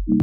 Hello,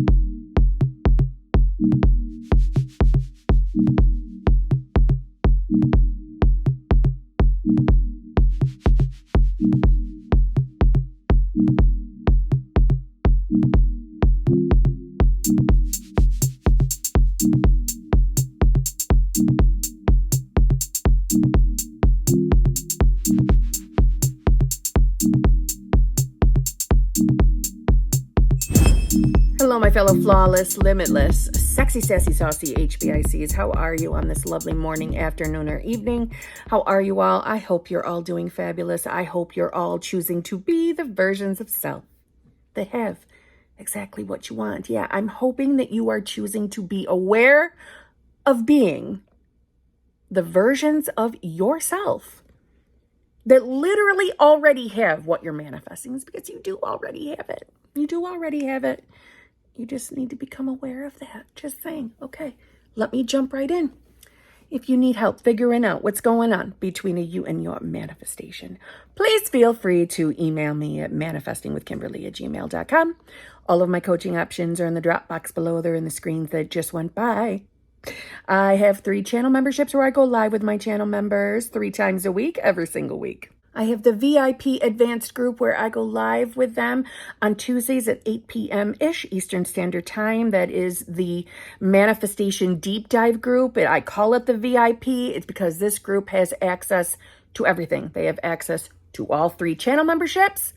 my fellow flawless, limitless, sexy, sassy, saucy HBICs. How are you on this lovely morning, afternoon, or evening? How are you all? I hope you're all doing fabulous. I hope you're all choosing to be the versions of self that have exactly what you want. Yeah, I'm hoping that you are choosing to be aware of being the versions of yourself that literally already have what you're manifesting. It's because you do already have it. You do already have it. You just need to become aware of that. Just saying, okay, let me jump right in. If you need help figuring out what's going on between you and your manifestation, please feel free to email me at manifestingwithkimberly@gmail.com. All of my coaching options are in the drop box below. They're in the screens that just went by. I have 3 channel memberships where I go live with my channel members 3 times a week, every single week. I have the VIP advanced group where I go live with them on Tuesdays at 8 p.m.-ish Eastern Standard Time. That is the manifestation deep dive group. I call it the VIP. It's because this group has access to everything. They have access to all 3 channel memberships,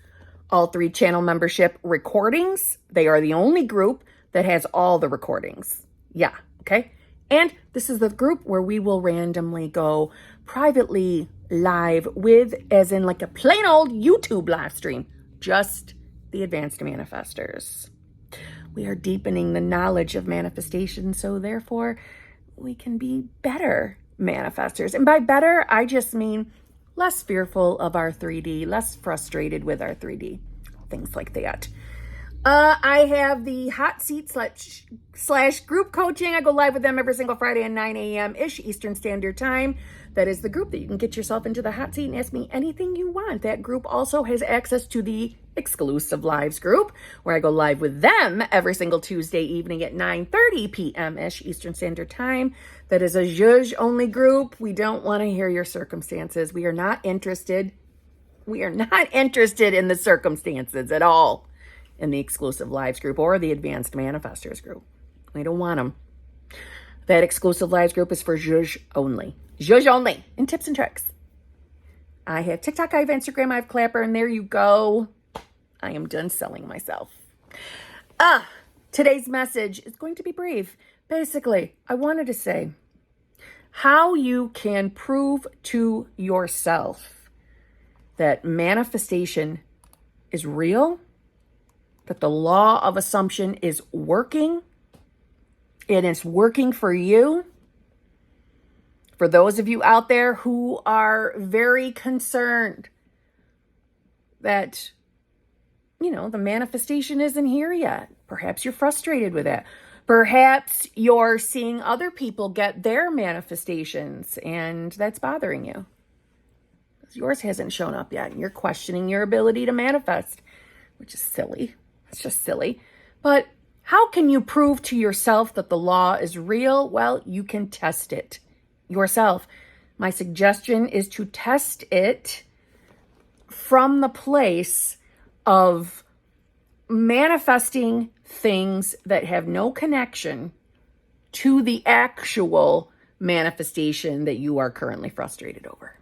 all 3 channel membership recordings. They are the only group that has all the recordings. Yeah, okay? And this is the group where we will randomly go privately live with, as in like a plain old YouTube live stream, just the advanced manifestors. We are deepening the knowledge of manifestation, so therefore we can be better manifestors. And by better, I just mean less fearful of our 3D, less frustrated with our 3D, things like that. I have the hot seat slash group coaching. I go live with them every single Friday at 9 a.m.-ish Eastern Standard Time. That is the group that you can get yourself into the hot seat and ask me anything you want. That group also has access to the exclusive lives group where I go live with them every single Tuesday evening at 9:30 p.m.-ish Eastern Standard Time. That is a judge only group. We don't want to hear your circumstances. We are not interested. We are not interested in the circumstances at all in the exclusive lives group or the advanced manifestors group. We don't want them. That exclusive lives group is for Zhuzh only. Zhuzh only. And tips and tricks. I have TikTok, I have Instagram, I have Clapper, and there you go. I am done selling myself. Today's message is going to be brief. Basically, I wanted to say how you can prove to yourself that manifestation is real, that the law of assumption is working, and it's working for you. For those of you out there who are very concerned that, the manifestation isn't here yet. Perhaps you're frustrated with it. Perhaps you're seeing other people get their manifestations and that's bothering you. Yours hasn't shown up yet and you're questioning your ability to manifest, which is silly. It's just silly. But how can you prove to yourself that the law is real? Well, you can test it yourself. My suggestion is to test it from the place of manifesting things that have no connection to the actual manifestation that you are currently frustrated over.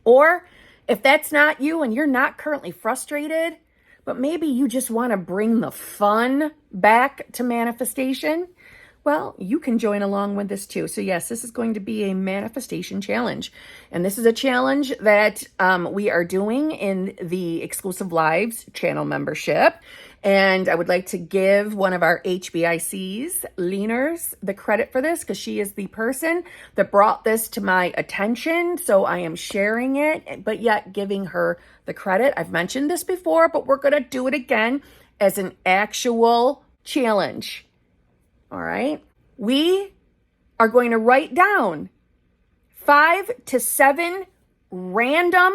Or if that's not you and you're not currently frustrated, but maybe you just want to bring the fun back to manifestation, well, you can join along with this too. So yes, this is going to be a manifestation challenge. And this is a challenge that we are doing in the exclusive lives channel membership. And I would like to give one of our HBICs, Leaners, the credit for this because she is the person that brought this to my attention. So I am sharing it, but yet giving her the credit. I've mentioned this before, but we're going to do it again as an actual challenge. All right. We are going to write down 5 to 7 random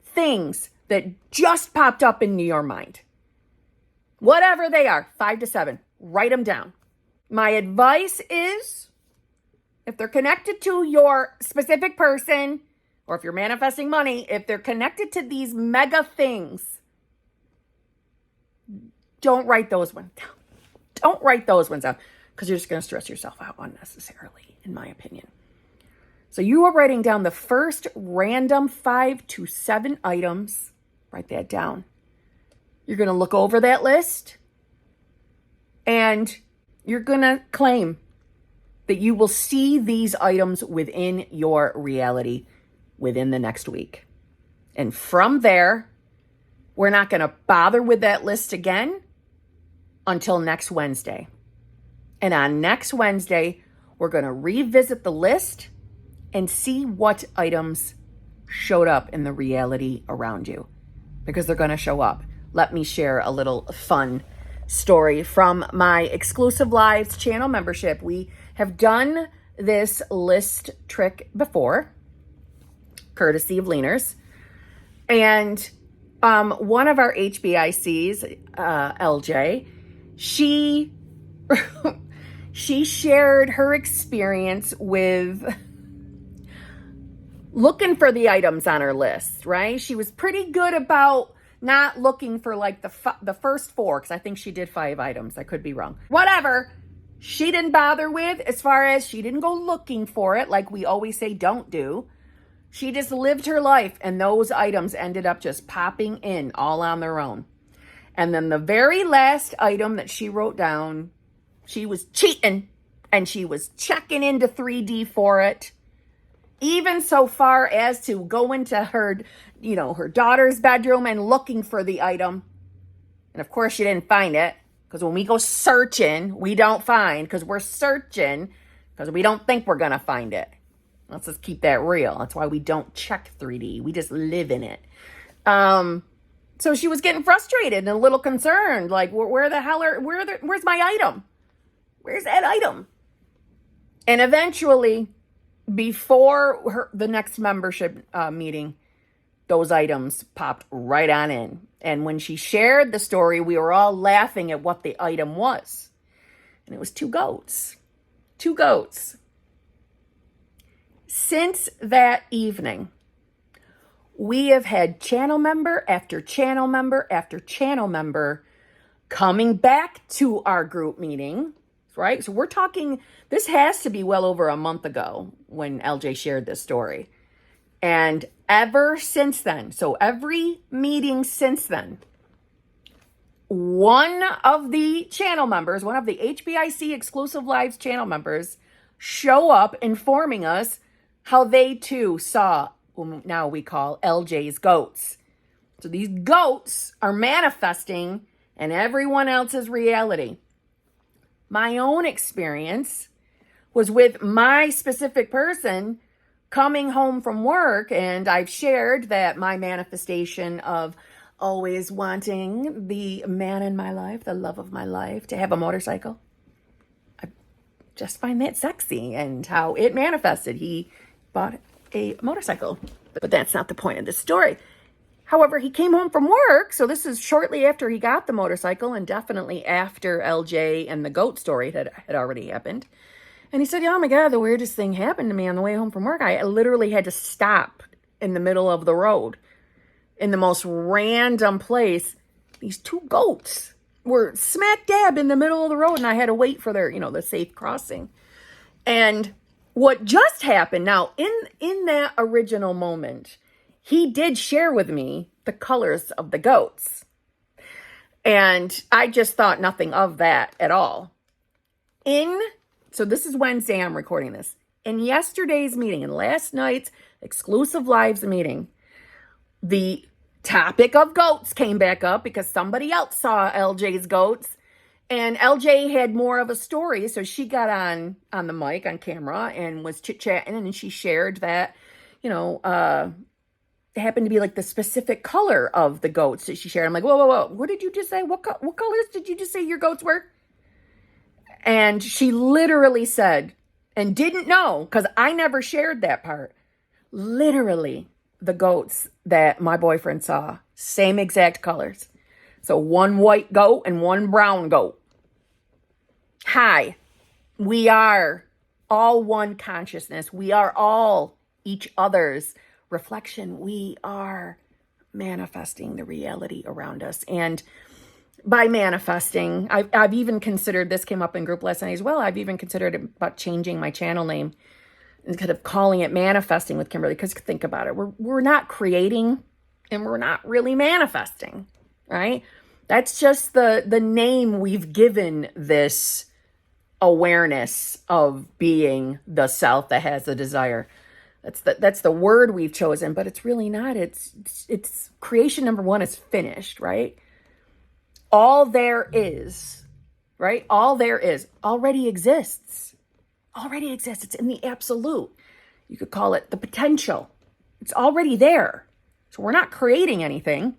things that just popped up into your mind. Whatever they are, 5 to 7, write them down. My advice is, if they're connected to your specific person, or if you're manifesting money, if they're connected to these mega things, don't write those ones down. Don't write those ones down, because you're just going to stress yourself out unnecessarily, in my opinion. So you are writing down the first random 5 to 7 items. Write that down. You're going to look over that list, and you're going to claim that you will see these items within your reality within the next week. And from there, we're not going to bother with that list again until next Wednesday. And on next Wednesday, we're going to revisit the list and see what items showed up in the reality around you, because they're going to show up. Let me share a little fun story from my exclusive lives channel membership. We have done this list trick before, courtesy of Leaners. And one of our HBICs, LJ, she shared her experience with looking for the items on her list, right? She was pretty good about not looking for like the first 4, because I think she did 5 items. I could be wrong. Whatever. She didn't bother with, as far as she didn't go looking for it, like we always say don't do. She just lived her life, and those items ended up just popping in all on their own. And then the very last item that she wrote down, she was cheating, and she was checking into 3D for it. Even so far as to go into her daughter's bedroom and looking for the item. And of course, she didn't find it, because when we go searching, we don't find, because we're searching, because we don't think we're going to find it. Let's just keep that real. That's why we don't check 3D. We just live in it. So she was getting frustrated and a little concerned, like, where's my item? Where's that item? And eventually, before the next membership meeting, those items popped right on in. And when she shared the story, we were all laughing at what the item was. And it was 2 goats. 2 goats. Since that evening, we have had channel member after channel member after channel member coming back to our group meeting, right? So we're talking, this has to be well over a month ago when LJ shared this story. And ever since then, so every meeting since then, one of the channel members, one of the HBIC Exclusive Lives channel members, show up informing us how they too saw, what now we call LJ's goats. So these goats are manifesting in everyone else's reality. My own experience was with my specific person coming home from work, and I've shared that my manifestation of always wanting the man in my life, the love of my life, to have a motorcycle. I just find that sexy, and how it manifested. He bought a motorcycle, but that's not the point of this story. However, he came home from work, so this is shortly after he got the motorcycle, and definitely after LJ and the goat story had already happened. And he said, oh my God, the weirdest thing happened to me on the way home from work. I literally had to stop in the middle of the road in the most random place. These 2 goats were smack dab in the middle of the road, and I had to wait for their, the safe crossing. And what just happened now, in that original moment, he did share with me the colors of the goats. And I just thought nothing of that at all. So this is Wednesday, I'm recording this. In yesterday's meeting, in last night's Exclusive Lives meeting, the topic of goats came back up because somebody else saw LJ's goats. And LJ had more of a story, so she got on the mic, on camera, and was chit-chatting, and she shared that, it happened to be like the specific color of the goats that she shared. I'm like, whoa, what did you just say? What colors did you just say your goats were? And she literally said, and didn't know, because I never shared that part, literally the goats that my boyfriend saw, same exact colors. So one white goat and one brown goat. Hi, we are all one consciousness. We are all each other's reflection. We are manifesting the reality around us. And by manifesting, I've even considered, this came up in group last night as well, I've even considered about changing my channel name and kind of calling it Manifesting with Kimberly, because think about it, we're not creating and we're not really manifesting, right? That's just the name we've given this awareness of being the self that has the desire. That's the word we've chosen, but it's really not. It's creation number one is finished, right? All there is, right? All there is already exists. Already exists. It's in the absolute. You could call it the potential. It's already there. So we're not creating anything.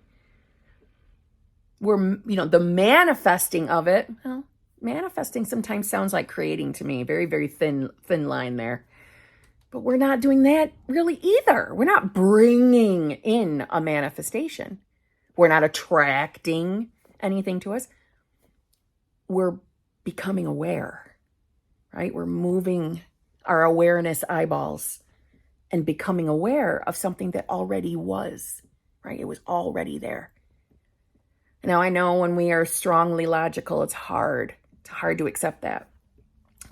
We're, the manifesting of it. Well, manifesting sometimes sounds like creating to me. Very, very thin line there. But we're not doing that really either. We're not bringing in a manifestation. We're not attracting anything to us. We're becoming aware, right? We're moving our awareness eyeballs and becoming aware of something that already was, right? It was already there. Now, I know when we are strongly logical, it's hard. It's hard to accept that.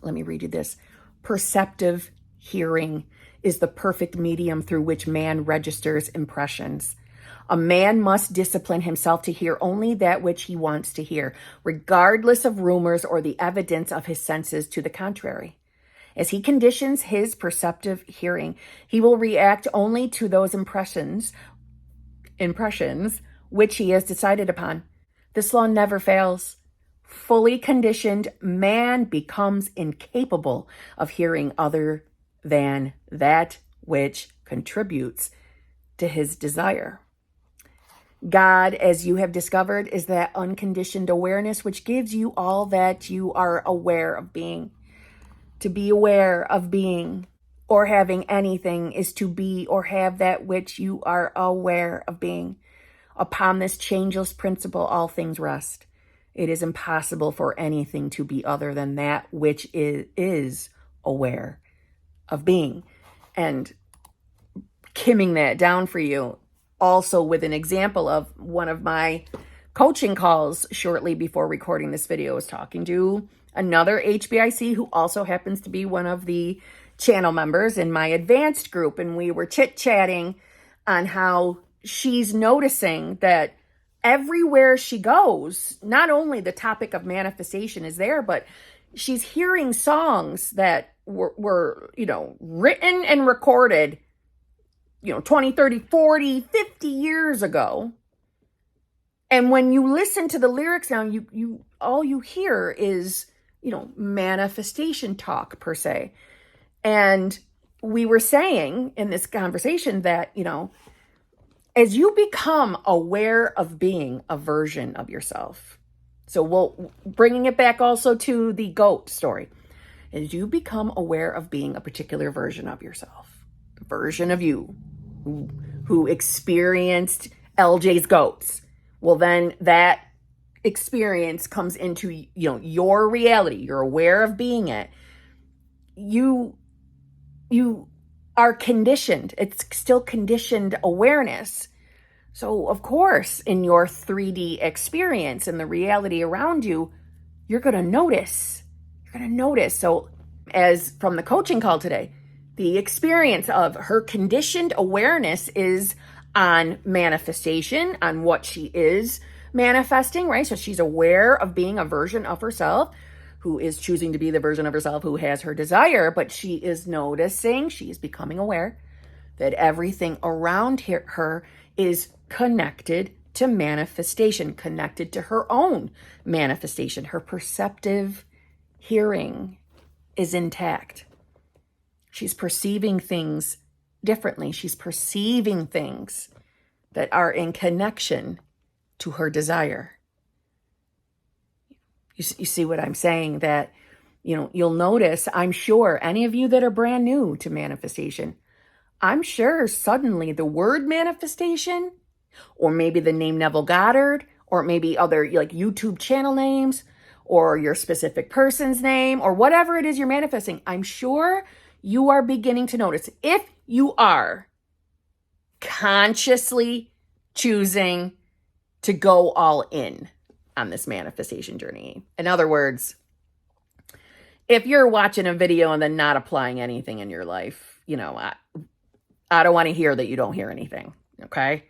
Let me read you this. Perceptive hearing is the perfect medium through which man registers impressions. A man must discipline himself to hear only that which he wants to hear, regardless of rumors or the evidence of his senses to the contrary. As he conditions his perceptive hearing, he will react only to those impressions which he has decided upon. This law never fails. Fully conditioned, man becomes incapable of hearing other than that which contributes to his desire. God, as you have discovered, is that unconditioned awareness which gives you all that you are aware of being. To be aware of being or having anything is to be or have that which you are aware of being. Upon this changeless principle, all things rest. It is impossible for anything to be other than that which is aware of being. And kimming that down for you, also with an example of one of my coaching calls shortly before recording this video, I was talking to another HBIC who also happens to be one of the channel members in my advanced group. And we were chit-chatting on how she's noticing that everywhere she goes, not only the topic of manifestation is there, but she's hearing songs that were written and recorded 20, 30, 40, 50 years ago. And when you listen to the lyrics now, you all you hear is, manifestation talk per se. And we were saying in this conversation that, as you become aware of being a version of yourself, so bringing it back also to the goat story, as you become aware of being a particular version of yourself, a version of you who experienced LJ's goats, well, then that experience comes into, your reality. You're aware of being it. You are conditioned. It's still conditioned awareness. So, of course, in your 3D experience and the reality around you, you're going to notice. You're going to notice. So, as from the coaching call today, the experience of her conditioned awareness is on manifestation, on what she is manifesting, right? So she's aware of being a version of herself who is choosing to be the version of herself who has her desire, but she is noticing, she is becoming aware that everything around her is connected to manifestation, connected to her own manifestation. Her perceptive hearing is intact. She's perceiving things differently. She's perceiving things that are in connection to her desire. You see what I'm saying? That, you'll notice, I'm sure, any of you that are brand new to manifestation, I'm sure suddenly the word manifestation, or maybe the name Neville Goddard, or maybe other like YouTube channel names, or your specific person's name, or whatever it is you're manifesting. I'm sure you are beginning to notice, if you are consciously choosing to go all in on this manifestation journey. In other words, if you're watching a video and then not applying anything in your life, I don't want to hear that you don't hear anything, okay?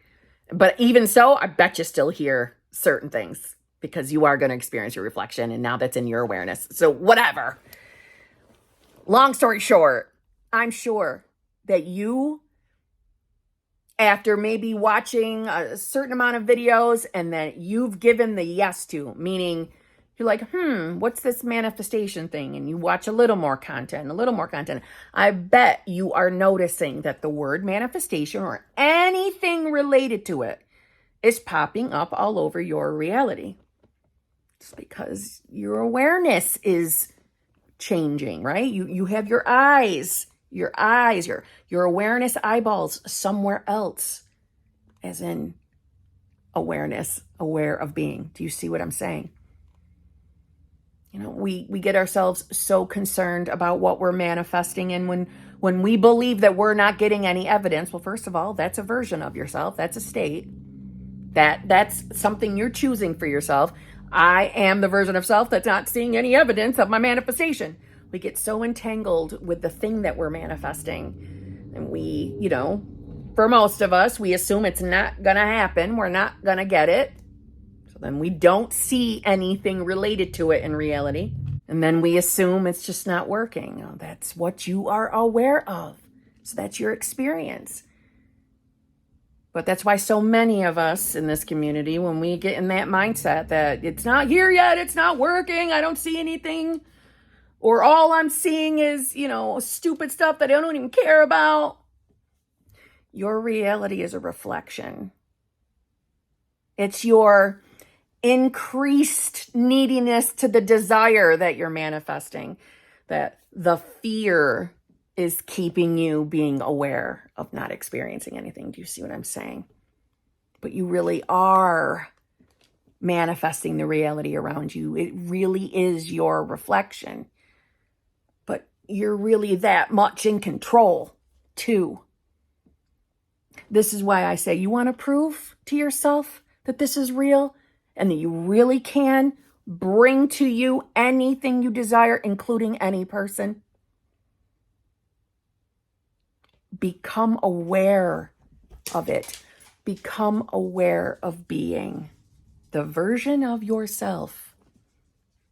But even so, I bet you still hear certain things because you are going to experience your reflection, and now that's in your awareness. So whatever. Long story short, I'm sure that you, after maybe watching a certain amount of videos and that you've given the yes to, meaning you're like, what's this manifestation thing? And you watch a little more content. I bet you are noticing that the word manifestation or anything related to it is popping up all over your reality. It's because your awareness is changing, right? You have your eyes, your awareness eyeballs somewhere else, as in awareness, aware of being. Do you see what I'm saying? We get ourselves so concerned about what we're manifesting. And when we believe that we're not getting any evidence, well, first of all, that's a version of yourself. That's a state. That's something you're choosing for yourself. I am the version of self that's not seeing any evidence of my manifestation. We get so entangled with the thing that we're manifesting. And we, for most of us, we assume it's not going to happen. We're not going to get it. So then we don't see anything related to it in reality. And then we assume it's just not working. Oh, that's what you are aware of. So that's your experience. But that's why so many of us in this community, when we get in that mindset that it's not here yet, it's not working, I don't see anything, or all I'm seeing is, stupid stuff that I don't even care about. Your reality is a reflection. It's your increased neediness to the desire that you're manifesting, that the fear is keeping you being aware of not experiencing anything. Do you see what I'm saying? But you really are manifesting the reality around you. It really is your reflection. But you're really that much in control too. This is why I say you want to prove to yourself that this is real and that you really can bring to you anything you desire, including any person. Become aware of it. Become aware of being the version of yourself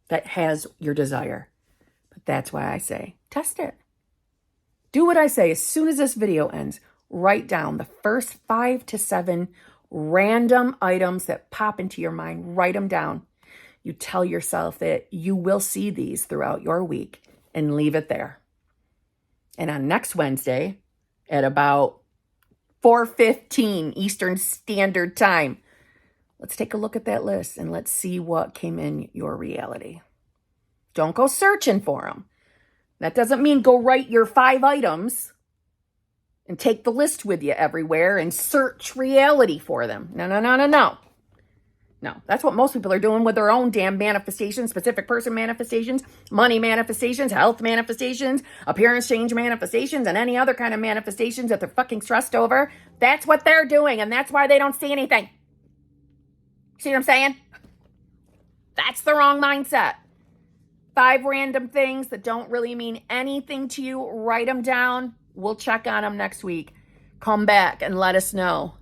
that has your desire. But that's why I say, test it. Do what I say. As soon as this video ends, write down the first 5 to 7 random items that pop into your mind. Write them down. You tell yourself that you will see these throughout your week and leave it there. And on next Wednesday, at about 4:15 Eastern Standard Time, let's take a look at that list and let's see what came in your reality. Don't go searching for them. That doesn't mean go write your 5 items and take the list with you everywhere and search reality for them. No. No, that's what most people are doing with their own damn manifestations, specific person manifestations, money manifestations, health manifestations, appearance change manifestations, and any other kind of manifestations that they're fucking stressed over. That's what they're doing, and that's why they don't see anything. See what I'm saying? That's the wrong mindset. 5 random things that don't really mean anything to you. Write them down. We'll check on them next week. Come back and let us know.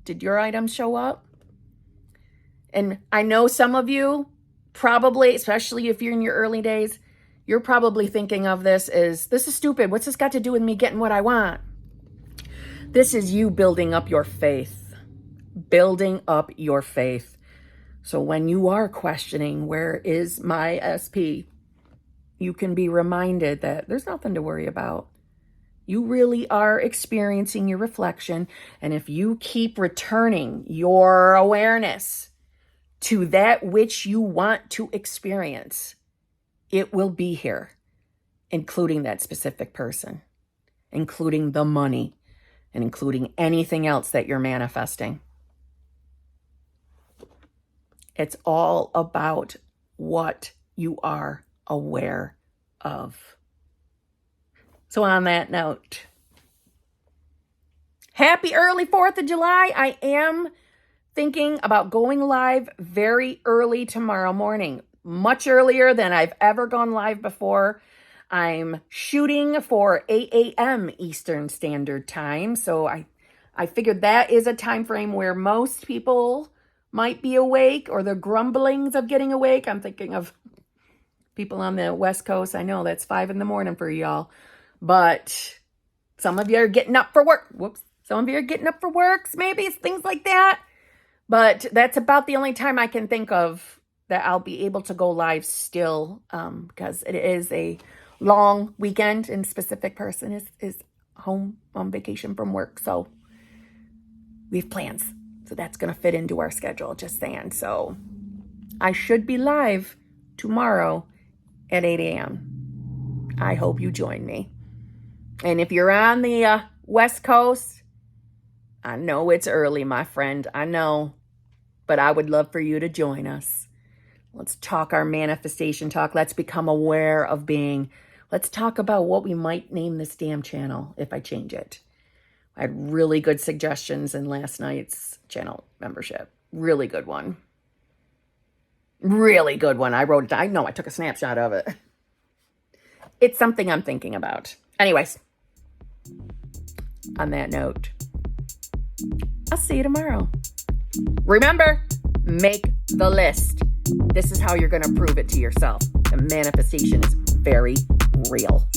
Did your items show up? And I know some of you probably, especially if you're in your early days, you're probably thinking of this as, this is stupid. What's this got to do with me getting what I want? This is you building up your faith. Building up your faith. So when you are questioning, where is my SP? You can be reminded that there's nothing to worry about. You really are experiencing your reflection. And if you keep returning your awareness to that which you want to experience, it will be here, including that specific person, including the money, and including anything else that you're manifesting. It's all about what you are aware of. So on that note, happy early 4th of July. I am thinking about going live very early tomorrow morning, much earlier than I've ever gone live before. I'm shooting for 8 a.m. Eastern Standard Time. So I figured that is a time frame where most people might be awake, or the grumblings of getting awake. I'm thinking of people on the West Coast. I know that's 5 a.m. for y'all, but some of you are getting up for work. Whoops. Some of you are getting up for work, maybe things like that. But that's about the only time I can think of that I'll be able to go live still, because it is a long weekend and specific person is home on vacation from work. So we have plans. So that's going to fit into our schedule, just saying. So I should be live tomorrow at 8 a.m. I hope you join me. And if you're on the West Coast, I know it's early, my friend. I know. But I would love for you to join us. Let's talk our manifestation talk. Let's become aware of being. Let's talk about what we might name this damn channel if I change it. I had really good suggestions in last night's channel membership. Really good one. Really good one. I wrote it down. I know I took a snapshot of it. It's something I'm thinking about. Anyways, on that note, I'll see you tomorrow. Remember, make the list. This is how you're going to prove it to yourself. The manifestation is very real.